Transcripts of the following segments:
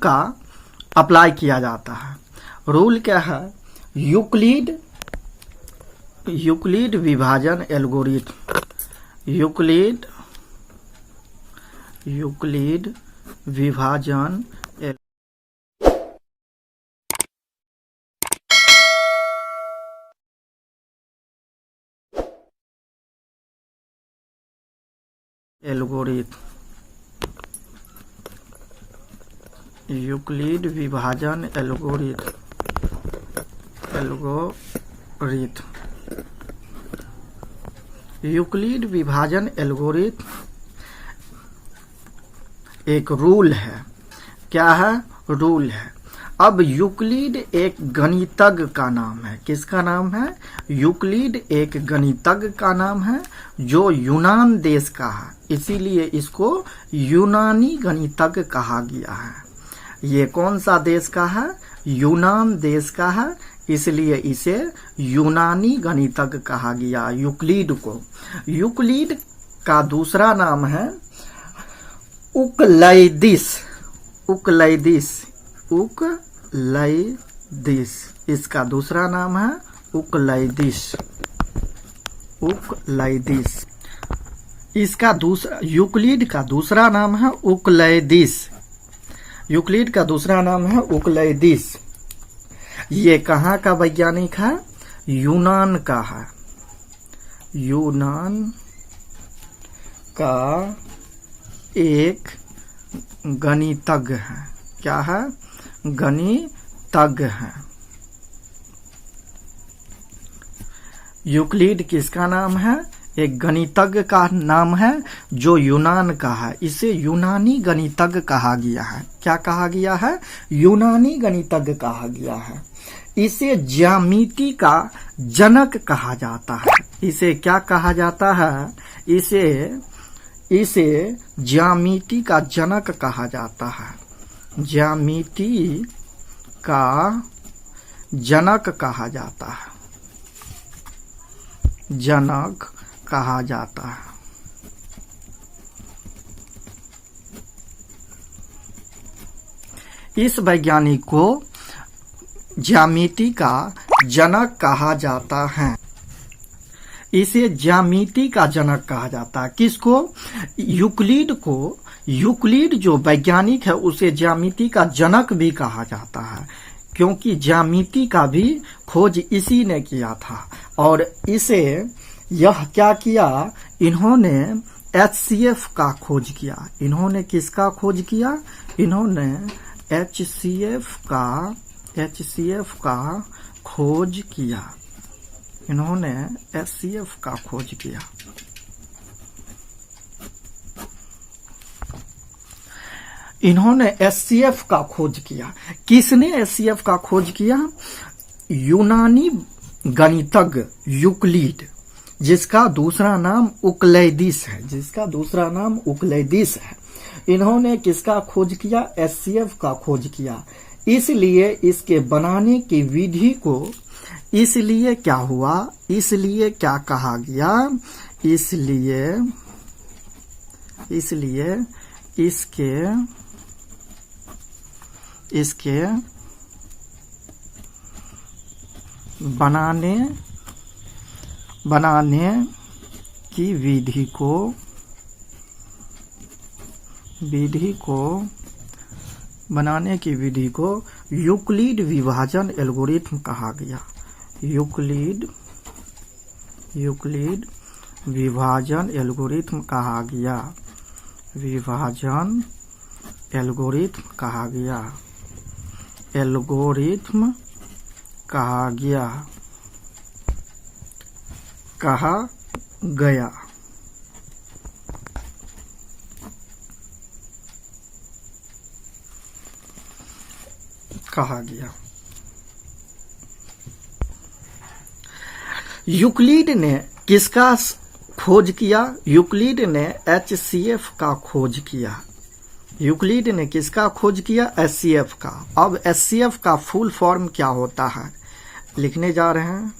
का अप्लाई किया जाता है। रूल क्या है? यूक्लिड विभाजन एल्गोरिथम, यूक्लिड विभाजन एल्गोरिथम, यूक्लिड विभाजन एल्गोरिथम, यूक्लिड विभाजन एल्गोरिथम एक रूल है। क्या है? रूल है। अब यूक्लिड एक गणितज्ञ का नाम है। किसका नाम है? यूक्लिड एक गणितज्ञ का नाम है जो यूनान देश का है, इसीलिए इसको यूनानी गणितज्ञ कहा गया है। ये कौन सा देश का है? यूनान देश का है, इसलिए इसे यूनानी गणितज्ञ कहा गया यूक्लिड को। यूक्लिड का दूसरा नाम है उक्लैदिस, इसका दूसरा नाम है उक्लैदिस। इसका दूसरा यूक्लिड का दूसरा नाम है उक्लैदिस। यूक्लिड का दूसरा नाम है उक्लैदिस। ये कहाँ का वैज्ञानिक है? यूनान का है। यूनान का एक गणितज्ञ है। क्या है? गणितज्ञ है। यूक्लिड किसका नाम है? एक गणितज्ञ का नाम है जो यूनान का है, इसे यूनानी गणितज्ञ कहा गया है। क्या कहा गया है? यूनानी गणितज्ञ कहा गया है। इसे ज्यामिति का जनक कहा जाता है। इसे क्या कहा जाता है? इसे ज्यामिति का जनक कहा जाता है। ज्यामिति का जनक कहा जाता है। जनक कहा जाता है। इस वैज्ञानिक को ज्यामिति का जनक कहा जाता है। इसे ज्यामिति का जनक कहा जाता है। किसको? यूक्लिड को। यूक्लिड जो वैज्ञानिक है उसे ज्यामिति का जनक भी कहा जाता है, क्योंकि ज्यामिति का भी खोज इसी ने किया था। और इसे यह क्या किया? इन्होंने HCF का खोज किया। इन्होंने किसका खोज किया? इन्होंने HCF का खोज किया। इन्होंने HCF का खोज किया। इन्होंने HCF का खोज किया। किसने HCF का खोज किया? यूनानी गणितज्ञ यूक्लिड, जिसका दूसरा नाम उक्लैदिस है। इन्होंने किसका खोज किया? HCF का खोज किया। इसलिए इसके बनाने की विधि को, इसलिए क्या हुआ? इसलिए क्या कहा गया? इसलिए इसके बनाने की विधि को यूक्लिड विभाजन एल्गोरिथम कहा गया। यूक्लिड विभाजन एल्गोरिथम कहा गया। विभाजन एल्गोरिथम कहा गया। एल्गोरिथम कहा गया। कहा गया। कहा गया। यूक्लिड ने किसका खोज किया? यूक्लिड ने HCF का खोज किया। यूक्लिड ने किसका खोज किया? HCF का। अब HCF का फुल फॉर्म क्या होता है लिखने जा रहे हैं।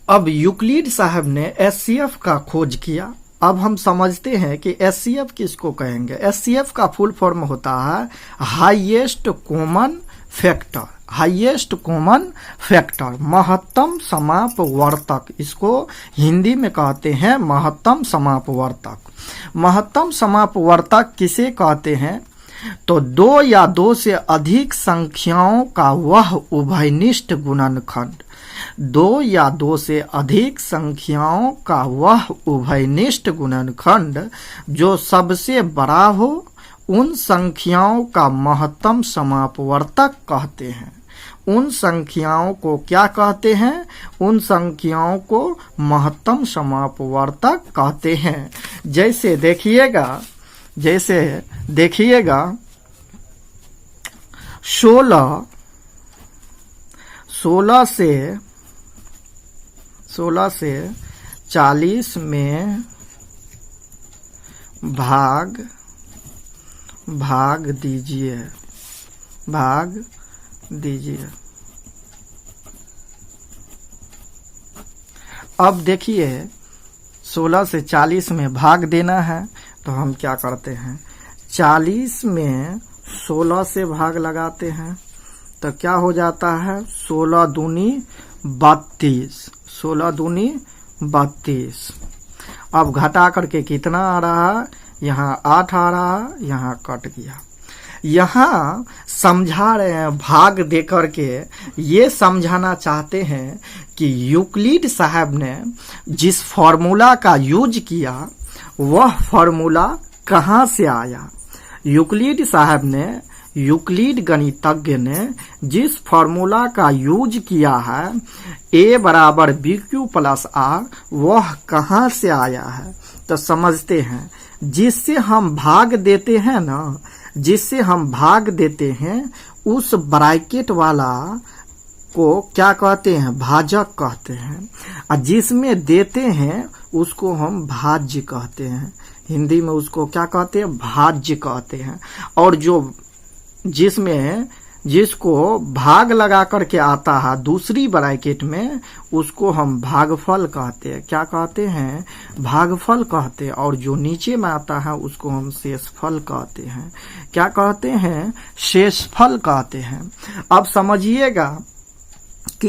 अब यूक्लिड साहब ने HCF का खोज किया। अब हम समझते हैं कि HCF किसको कहेंगे। HCF का फुल फॉर्म होता है highest common factor, highest common factor, महत्तम समापवर्तक। इसको हिंदी में कहते हैं महत्तम समापवर्तक। महत्तम समापवर्तक किसे कहते हैं? तो दो या दो से अधिक संख्याओं का वह उभयनिष्ठ गुणनखंड, दो या दो से अधिक संख्याओं का वह उभयनिष्ठ गुणनखंड जो सबसे बड़ा हो, उन संख्याओं का महत्तम समापवर्तक कहते हैं। उन संख्याओं को क्या कहते हैं? उन संख्याओं को महत्तम समापवर्तक कहते हैं। जैसे देखिएगा 16 से 40 में भाग दीजिए। अब देखिए 16 से 40 में भाग देना है, तो हम क्या करते हैं? 40 में 16 से भाग लगाते हैं, तो क्या हो जाता है? 16 दूनी 32, 16 दूनी 32। अब घटा करके कितना आ रहा है? यहाँ 8 आ रहा है, यहाँ कट गया। यहाँ समझा रहे हैं भाग दे करके, ये समझाना चाहते हैं कि यूक्लिड साहब ने जिस फॉर्मूला का यूज किया वह फॉर्मूला कहाँ से आया। यूक्लिड साहब ने, यूक्लिड गणितज्ञ ने जिस फॉर्मूला का यूज किया है a बराबर BQ प्लस R, वह कहाँ से आया है? तो समझते हैं, जिससे हम भाग देते हैं ना, जिससे हम भाग देते हैं उस ब्रैकेट वाला को क्या कहते हैं? भाजक कहते हैं। और जिसमें देते हैं उसको हम भाज्य कहते हैं। हिंदी में उसको क्या कहते हैं? भाज्य कहते हैं। और जिसको भाग लगा करके आता है दूसरी ब्रैकेट में, उसको हम भागफल कहते हैं। क्या कहते हैं? भागफल कहते हैं। और जो नीचे में आता है उसको हम शेषफल कहते हैं। क्या कहते हैं? शेषफल कहते हैं। अब समझिएगा कि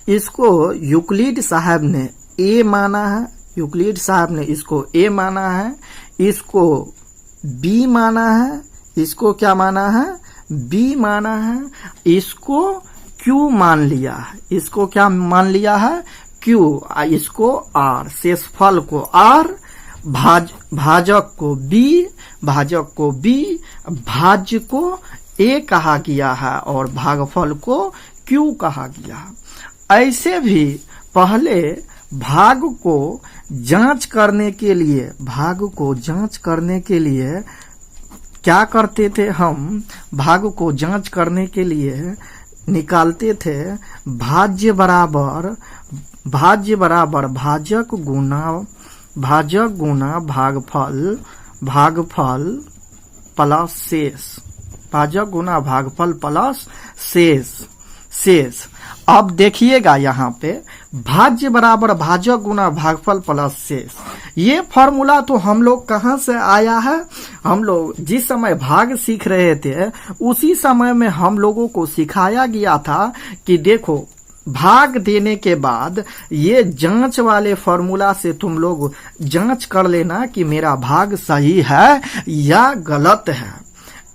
इसको यूक्लिड साहब ने A माना है, यूक्लिड साहब ने इसको A माना है, इसको B माना है, इसको क्या माना है? B माना है, इसको Q मान लिया है, इसको क्या मान लिया है? Q, इसको R, शेषफल को R, भाजक को B, भाजक को B, भाज्य को A कहा गया है और भागफल को Q कहा गया है। ऐसे भी पहले भाग को जांच करने के लिए क्या करते थे? हम भाग को जांच करने के लिए निकालते थे भाज्य बराबर भाजक गुना भागफल प्लस शेष, भाजक गुना भागफल प्लस शेष। अब देखिएगा यहाँ पे भाज्य बराबर भाजक गुना भागफल प्लस शेष, ये फॉर्मूला तो हम लोग कहाँ से आया है? हम लोग जिस समय भाग सीख रहे थे उसी समय में हम लोगों को सिखाया गया था कि देखो भाग देने के बाद ये जांच वाले फॉर्मूला से तुम लोग जांच कर लेना कि मेरा भाग सही है या गलत है।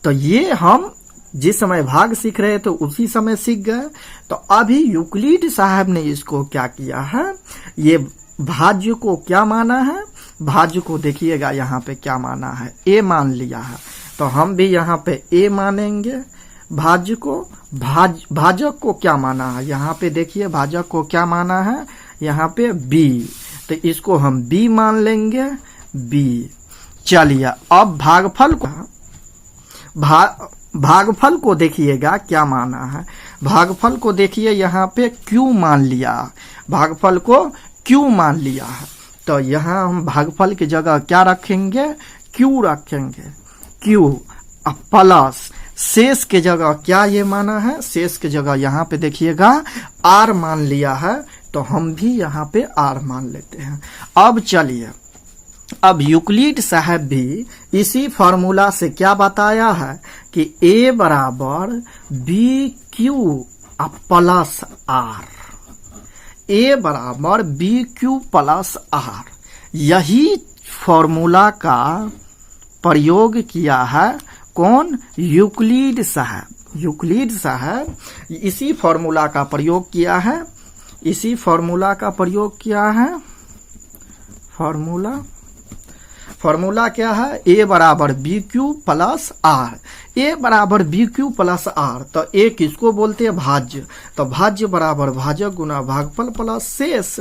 तो ये हम जिस समय भाग सीख रहे थे उसी समय सीख गए। तो अभी यूक्लिड साहब ने इसको क्या किया है? ये भाज्य को क्या माना है? भाज्य को देखिएगा यहाँ पे क्या माना है? A मान लिया है। तो हम भी यहाँ पे A मानेंगे। भाज्य को भाजक को क्या माना है? यहाँ पे देखिए भाजक को क्या माना है? यहाँ पे B, तो इसको हम B मान लेंगे, B। चलिए अब भागफल को देखिएगा क्या माना है? भागफल को देखिए यहाँ पे Q मान लिया, भागफल को Q मान लिया है। तो यहाँ हम भागफल की जगह क्या रखेंगे? Q रखेंगे, Q। अब प्लस शेष के जगह क्या ये माना है? शेष के जगह यहाँ पे देखिएगा R मान लिया है। तो हम भी यहाँ पे r मान लेते हैं। अब चलिए, अब यूक्लिड साहब भी इसी फॉर्मूला से क्या बताया है कि a बराबर B Q plus R, a बराबर बी क्यू प्लस आर, यही फॉर्मूला का प्रयोग किया है कौन? यूक्लिड साहब। यूक्लिड साहब इसी फॉर्मूला का प्रयोग किया है, इसी फॉर्मूला का प्रयोग किया है। फॉर्मूला क्या है? a बराबर B Q plus R, a बराबर बी क्यू प्लस आर, तो a किसको बोलते हैं? भाज्य। तो भाज्य बराबर भाजक गुना भागफल प्लस शेष।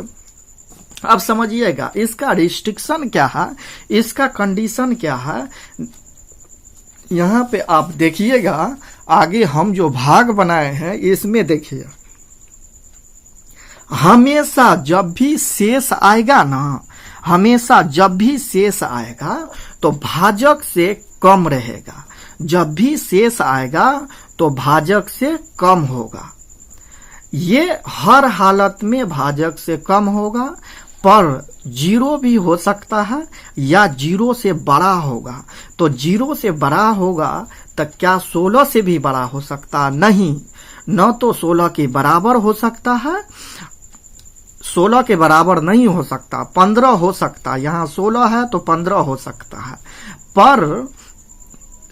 अब समझिएगा इसका रिस्ट्रिक्शन क्या है, इसका कंडीशन क्या है। यहाँ पे आप देखिएगा, आगे हम जो भाग बनाए हैं इसमें देखिए, हमेशा जब भी शेष आएगा ना, हमेशा जब भी शेष आएगा तो भाजक से कम रहेगा, जब भी शेष आएगा तो भाजक से कम होगा। ये हर हालत में भाजक से कम होगा, पर जीरो भी हो सकता है या जीरो से बड़ा होगा। तो जीरो से बड़ा होगा तो क्या 16 से भी बड़ा हो सकता? नहीं, न तो 16 के बराबर हो सकता है, 16 के बराबर नहीं हो सकता, 15 हो सकता। यहाँ 16 है तो 15 हो सकता है, पर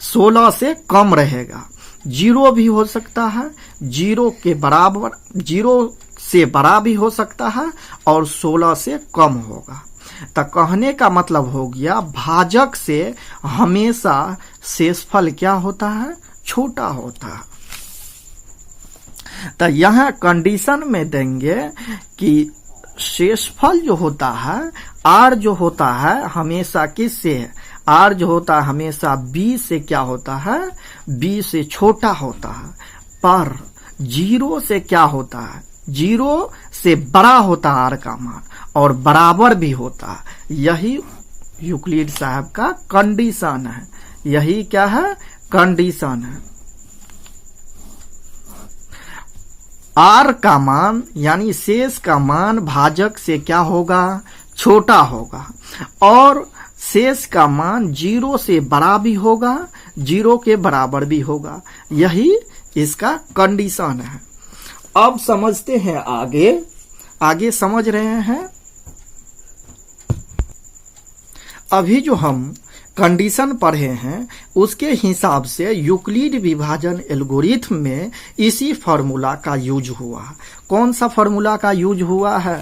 16 से कम रहेगा। जीरो भी हो सकता है, जीरो के बराबर, जीरो से बड़ा भी हो सकता है और 16 से कम होगा। तो कहने का मतलब हो गया भाजक से हमेशा शेषफल क्या होता है? छोटा होता है। तो यहाँ कंडीशन में देंगे कि शेषफल जो होता है, r जो होता है हमेशा किससे? r जो होता है हमेशा b से क्या होता है? b से छोटा होता है। पर जीरो से क्या होता है? जीरो से बड़ा होता है r का मान, और बराबर भी होता है। यही यूक्लिड साहब का कंडीशन है, यही क्या है? कंडीशन है। r का मान यानी शेष का मान भाजक से क्या होगा? छोटा होगा, और शेष का मान जीरो से बड़ा भी होगा, जीरो के बराबर भी होगा। यही इसका कंडीशन है। अब समझते हैं आगे, आगे समझ रहे हैं। अभी जो हम कंडीशन पढ़े हैं उसके हिसाब से यूक्लिड विभाजन एल्गोरिथम में इसी फॉर्मूला का यूज हुआ। कौन सा फॉर्मूला का यूज हुआ है?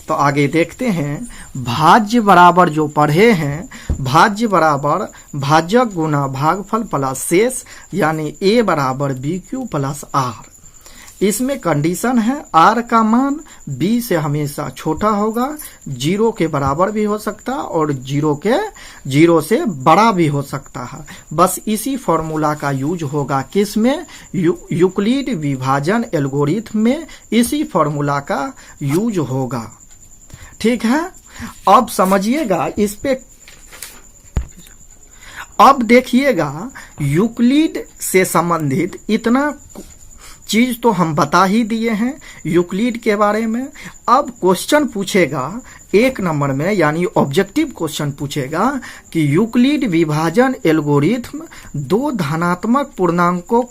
तो आगे देखते हैं। भाज्य बराबर जो पढ़े हैं, भाज्य बराबर भाजक गुना भागफल प्लस शेष, यानी a बराबर बी क्यू प्लस आर। इसमें कंडीशन है r का मान b से हमेशा छोटा होगा, जीरो के बराबर भी हो सकता और जीरो से बड़ा भी हो सकता है। बस इसी फॉर्मूला का यूज होगा किस में? यूक्लिड विभाजन एल्गोरिथम में इसी फॉर्मूला का यूज होगा। ठीक है, अब समझिएगा इस पे। अब देखिएगा यूक्लिड से संबंधित इतना चीज तो हम बता ही दिए हैं यूक्लिड के बारे में। अब क्वेश्चन पूछेगा 1 नंबर में, यानी ऑब्जेक्टिव क्वेश्चन पूछेगा कि यूक्लिड विभाजन एल्गोरिथम दो धनात्मक पूर्णांकों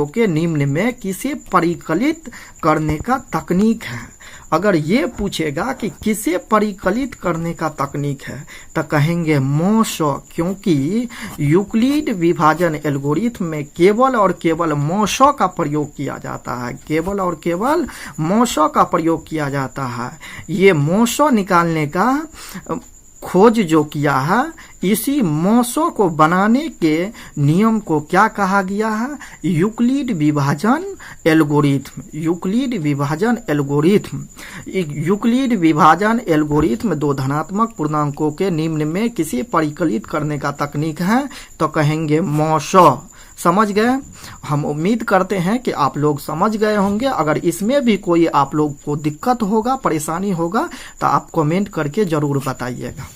के निम्न में किसे परिकलित करने का तकनीक है। अगर ये पूछेगा कि किसे परिकलित करने का तकनीक है तो कहेंगे मोशो, क्योंकि यूक्लिड विभाजन एल्गोरिथम में केवल और केवल मोशो का प्रयोग किया जाता है, केवल और केवल मोशो का प्रयोग किया जाता है। ये मोशो निकालने का खोज जो किया है, इसी मोशो को बनाने के नियम को क्या कहा गया है? यूक्लिड विभाजन एल्गोरिथम। यूक्लिड विभाजन एल्गोरिथम दो धनात्मक पूर्णांकों के निम्न में किसे परिकलित करने का तकनीक है तो कहेंगे मोशो। समझ गए? हम उम्मीद करते हैं कि आप लोग समझ गए होंगे। अगर इसमें भी कोई आप लोग को दिक्कत होगा, परेशानी होगा तो आप कमेंट करके जरूर बताइएगा।